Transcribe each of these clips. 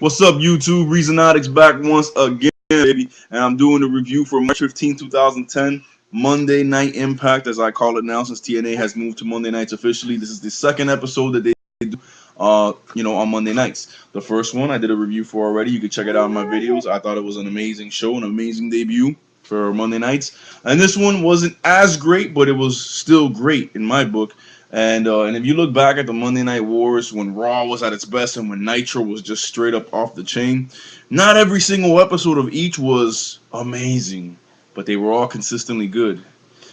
What's up, YouTube? Reezonoticz back once again, baby. And I'm doing a review for March 15, 2010, Monday Night Impact, as I call it now, since TNA has moved to Monday nights officially. This is the second episode that they do, on Monday nights. The first one I did a review for already. You can check it out in my videos. I thought it was an amazing show, an amazing debut for Monday nights. And this one wasn't as great, but it was still great in my book. And if you look back at the Monday Night Wars when Raw was at its best and when Nitro was just straight up off the chain, not every single episode of each was amazing, but they were all consistently good.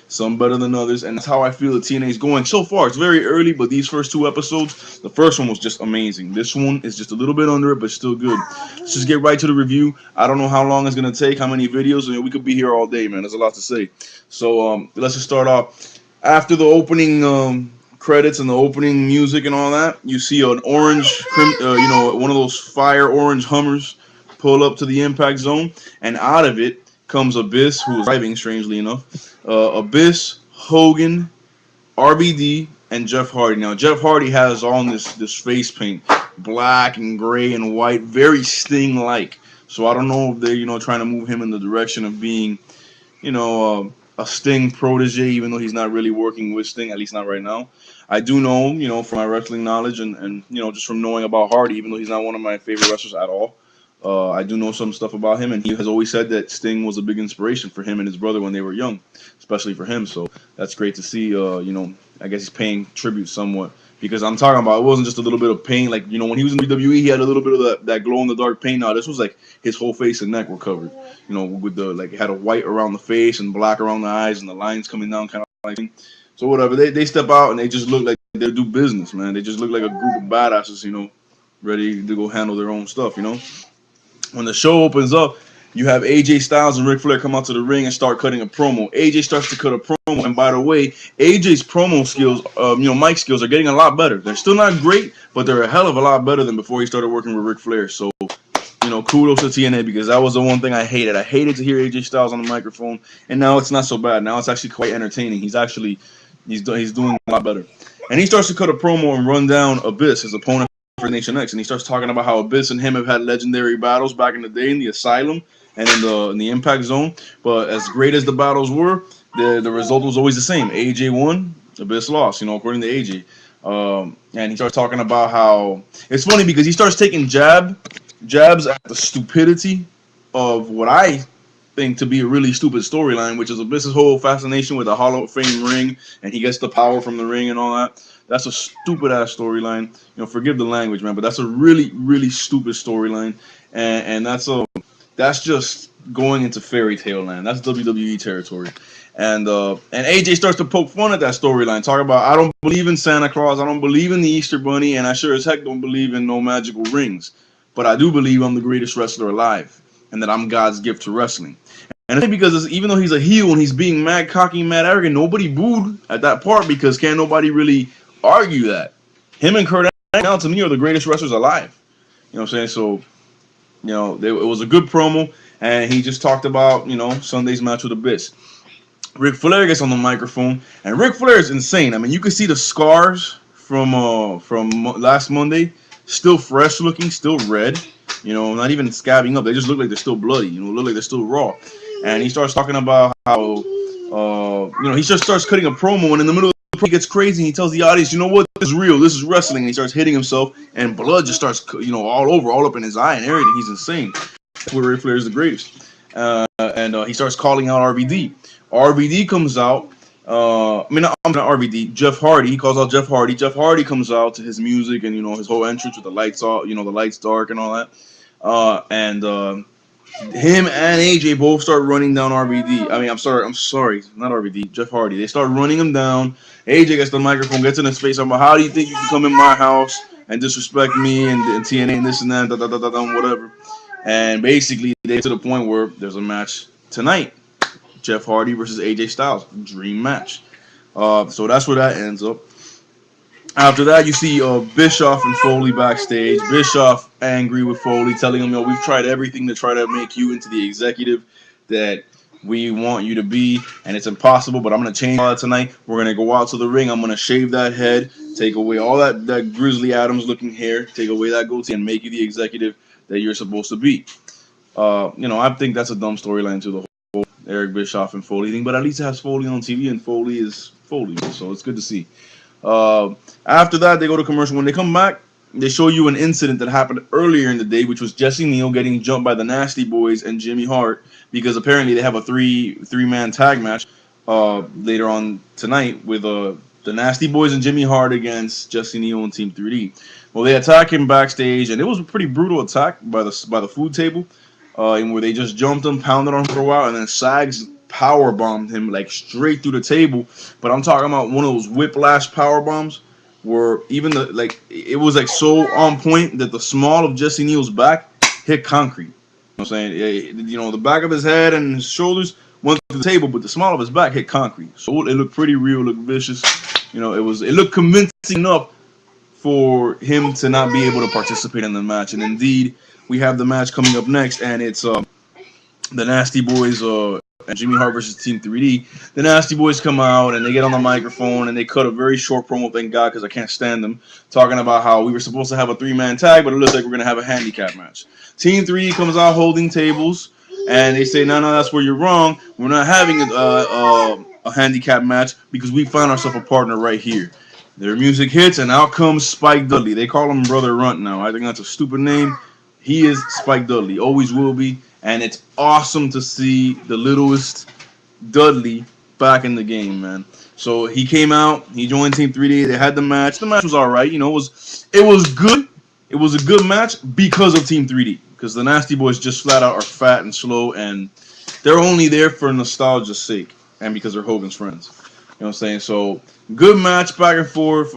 Some better than others, and that's how I feel the TNA is going so far. It's very early, but these first two episodes, the first one was just amazing. This one is just a little bit under it, but still good. Let's just get right to the review. I don't know how long it's going to take, how many videos, and we could be here all day, man. There's a lot to say. So let's just start off. After the opening credits and the opening music and all that, you see an orange, one of those fire orange Hummers pull up to the impact zone, and out of it comes Abyss, who is driving, strangely enough. Abyss, Hogan, RBD, and Jeff Hardy. Now, Jeff Hardy has on this face paint, black and gray and white, very Sting-like. So I don't know if they're trying to move him in the direction of being, a Sting protege, even though he's not really working with Sting, at least not right now. I do know, from my wrestling knowledge and just from knowing about Hardy, even though he's not one of my favorite wrestlers at all, I do know some stuff about him, and he has always said that Sting was a big inspiration for him and his brother when they were young, especially for him. So that's great to see. I guess he's paying tribute somewhat, because I'm talking about, it wasn't just a little bit of paint. Like, when he was in WWE, he had a little bit of that glow in the dark paint. Now this was like his whole face and neck were covered, with the, like, it had a white around the face and black around the eyes and the lines coming down, kind of like. So whatever, they step out and they just look like they do business, man. They just look like a group of badasses, ready to go handle their own stuff, When the show opens up, you have AJ Styles and Ric Flair come out to the ring and start cutting a promo. AJ starts to cut a promo, and by the way, AJ's promo skills, mic skills, are getting a lot better. They're still not great, but they're a hell of a lot better than before he started working with Ric Flair. So, kudos to TNA, because that was the one thing I hated. I hated to hear AJ Styles on the microphone, and now it's not so bad. Now it's actually quite entertaining. He's doing a lot better. And he starts to cut a promo and run down Abyss, his opponent for Nation X, and he starts talking about how Abyss and him have had legendary battles back in the day in the Asylum and in the Impact Zone. But as great as the battles were, the result was always the same. AJ won, Abyss lost, according to AJ. And he starts talking about how it's funny because he starts taking jabs at the stupidity of what I think to be a really stupid storyline, which is Abyss's whole fascination with the Hall of Fame ring, and he gets the power from the ring and all that. That's a stupid ass storyline. Forgive the language, man, but that's a really, really stupid storyline, and that's just going into fairy tale land. That's WWE territory. And AJ starts to poke fun at that storyline, talking about, I don't believe in Santa Claus, I don't believe in the Easter Bunny, and I sure as heck don't believe in no magical rings. But I do believe I'm the greatest wrestler alive, and that I'm God's gift to wrestling. And I think because even though he's a heel and he's being mad cocky, mad arrogant, nobody booed at that part, because can't nobody really argue that. Him and Kurt Angle, to me, are the greatest wrestlers alive. You know what I'm saying? So, it was a good promo, and he just talked about, Sunday's match with Abyss. Ric Flair gets on the microphone, and Ric Flair is insane. I mean, you can see the scars from last Monday, still fresh looking, still red, not even scabbing up. They just look like they're still bloody, look like they're still raw. And he starts talking about how, he just starts cutting a promo, and in the middle of the promo, he gets crazy, and he tells the audience, you know what, this is real, this is wrestling, and he starts hitting himself, and blood just starts, all up in his eye and everything. He's insane. That's where Ric Flair is the greatest. And he starts calling out RBD. RBD comes out. Not RBD. Jeff Hardy. He calls out Jeff Hardy. Jeff Hardy comes out to his music and his whole entrance with the lights off, the lights dark and all that. Him and AJ both start running down RBD. I'm sorry, not RBD. Jeff Hardy. They start running him down. AJ gets the microphone, gets in his face. I'm like, how do you think you can come in my house and disrespect me and TNA and this and that, whatever. And basically, they get to the point where there's a match tonight. Jeff Hardy versus AJ Styles. Dream match. So that's where that ends up. After that, you see Bischoff and Foley backstage. Bischoff angry with Foley, telling him, we've tried everything to try to make you into the executive that we want you to be, and it's impossible, but I'm going to change all that tonight. We're going to go out to the ring. I'm going to shave that head, take away all that Grizzly Adams looking hair, take away that goatee, and make you the executive that you're supposed to be. I think that's a dumb storyline to the whole Eric Bischoff and Foley thing, but at least it has Foley on TV, and Foley is Foley, so it's good to see. After that, they go to commercial. When they come back, they show you an incident that happened earlier in the day, which was Jesse Neal getting jumped by the Nasty Boys and Jimmy Hart, because apparently they have a three-man tag match later on tonight with the Nasty Boys and Jimmy Hart against Jesse Neal and Team 3D. Well, they attack him backstage, and it was a pretty brutal attack by the food table, where they just jumped him, pounded on him for a while, and then Sags power bombed him like straight through the table. But I'm talking about one of those whiplash power bombs, where even it was like so on point that the small of Jesse Neal's back hit concrete. You know what I'm saying? The back of his head and his shoulders went to the table, but the small of his back hit concrete. So it looked pretty real, looked vicious. It looked convincing enough for him to not be able to participate in the match. And indeed, we have the match coming up next, and it's the Nasty Boys and Jimmy Hart versus Team 3D. The Nasty Boys come out and they get on the microphone and they cut a very short promo, thank God, because I can't stand them, talking about how we were supposed to have a three-man tag, but it looks like we're going to have a handicap match. Team 3D comes out holding tables, and they say, no, that's where you're wrong. We're not having a handicap match because we found ourselves a partner right here. Their music hits, and out comes Spike Dudley. They call him Brother Runt now. I think that's a stupid name. He is Spike Dudley, always will be. And it's awesome to see the littlest Dudley back in the game, man. So he came out, he joined Team 3D, they had the match. The match was alright, it was good. It was a good match because of Team 3D. Because the Nasty Boys just flat out are fat and slow, and they're only there for nostalgia's sake and because they're Hogan's friends. You know what I'm saying? So good match back and forth,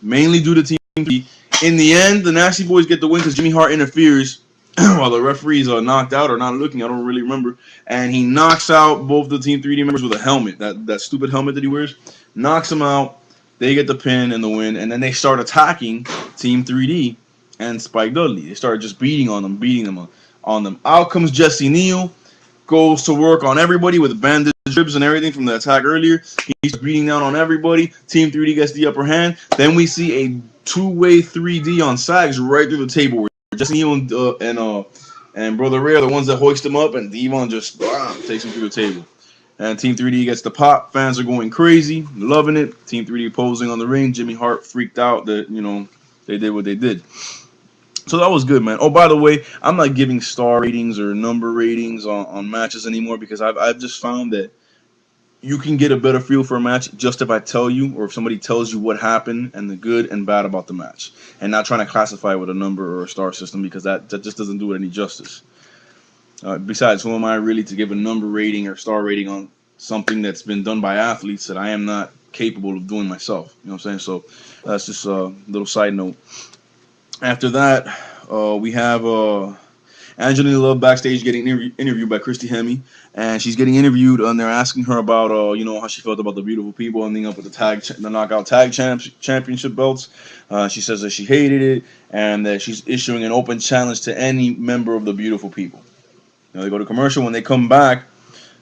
mainly due to Team 3D. In the end, the Nasty Boys get the win because Jimmy Hart interferes while the referees are knocked out or not looking. I don't really remember. And he knocks out both the Team 3D members with a helmet. That stupid helmet that he wears. Knocks them out. They get the pin and the win. And then they start attacking Team 3D and Spike Dudley. They start just beating them on them. Out comes Jesse Neal. Goes to work on everybody with bandaged ribs and everything from the attack earlier. He's beating down on everybody. Team 3D gets the upper hand. Then we see a two-way 3D on Sags right through the table. Where Jesse Neal and Brother Ray are the ones that hoist him up, and Devon just takes him through the table. And Team 3D gets the pop. Fans are going crazy, loving it. Team 3D posing on the ring. Jimmy Hart freaked out that they did what they did. So that was good, man. Oh, by the way, I'm not giving star ratings or number ratings on matches anymore because I've just found that you can get a better feel for a match just if I tell you or if somebody tells you what happened and the good and bad about the match, and not trying to classify it with a number or a star system because that just doesn't do it any justice. Besides, who am I really to give a number rating or star rating on something that's been done by athletes that I am not capable of doing myself? You know what I'm saying? So that's just a little side note. After that, we have Angelina Love backstage getting interviewed by Christy Hemme, and she's getting interviewed, and they're asking her about how she felt about the beautiful people ending up with the knockout tag championship belts. She says that she hated it and that she's issuing an open challenge to any member of the beautiful people. They go to commercial. When they come back,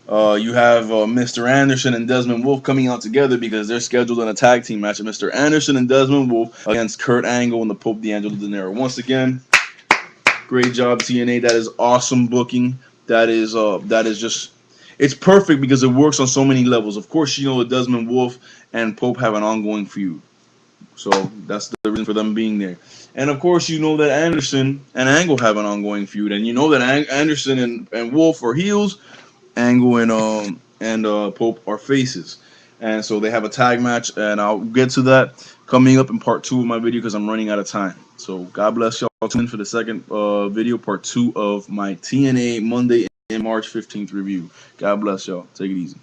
you have Mr. Anderson and Desmond Wolfe coming out together because they're scheduled in a tag team match. And Mr. Anderson and Desmond Wolfe against Kurt Angle and the Pope D'Angelo Dinero. Once again, great job, TNA. That is awesome booking. That is just, it's perfect because it works on so many levels. Of course, that Desmond Wolfe and Pope have an ongoing feud. So that's the reason for them being there. And of course, that Anderson and Angle have an ongoing feud. And that Anderson and Wolfe are heels. Angle and Pope are faces. And so they have a tag match, and I'll get to that coming up in part 2 of my video because I'm running out of time. So God bless y'all. Tune in for the second video, part 2 of my TNA Monday and March 15th review. God bless y'all. Take it easy.